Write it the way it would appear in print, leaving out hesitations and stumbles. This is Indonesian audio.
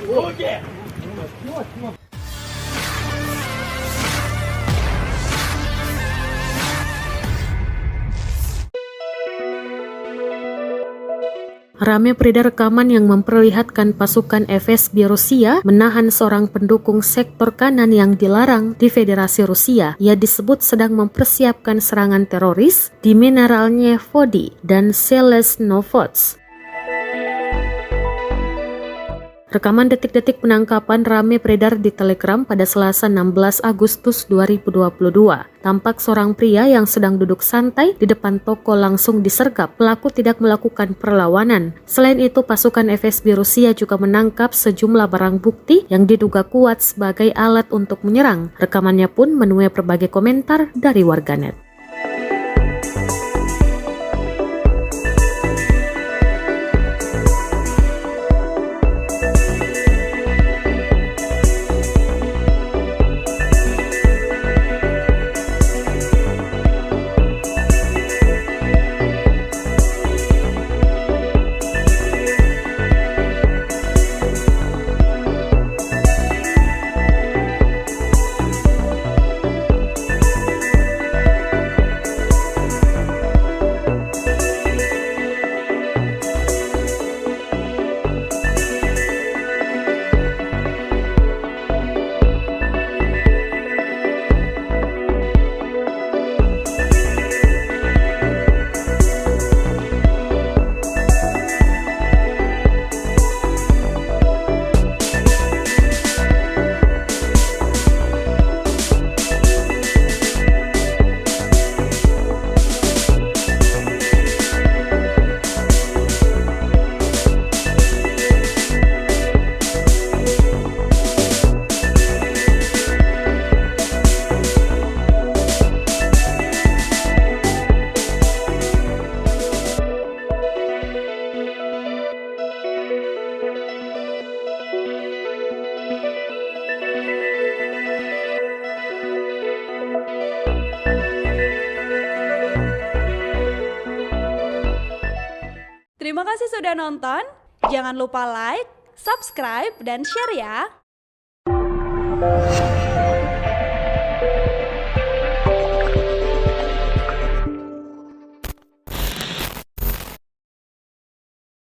Ramai beredar rekaman yang memperlihatkan pasukan FSB Rusia menahan seorang pendukung sektor kanan yang dilarang di Federasi Rusia. Ia disebut sedang mempersiapkan serangan teroris di Mineralnya Vody dan Seleznovodsk. Rekaman detik-detik penangkapan ramai beredar di Telegram pada Selasa 16 Agustus 2022. Tampak seorang pria yang sedang duduk santai di depan toko langsung disergap. Pelaku tidak melakukan perlawanan. Selain itu, pasukan FSB Rusia juga menangkap sejumlah barang bukti yang diduga kuat sebagai alat untuk menyerang. Rekamannya pun menuai berbagai komentar dari warganet. Terima kasih sudah nonton. Jangan lupa like, subscribe, dan share ya.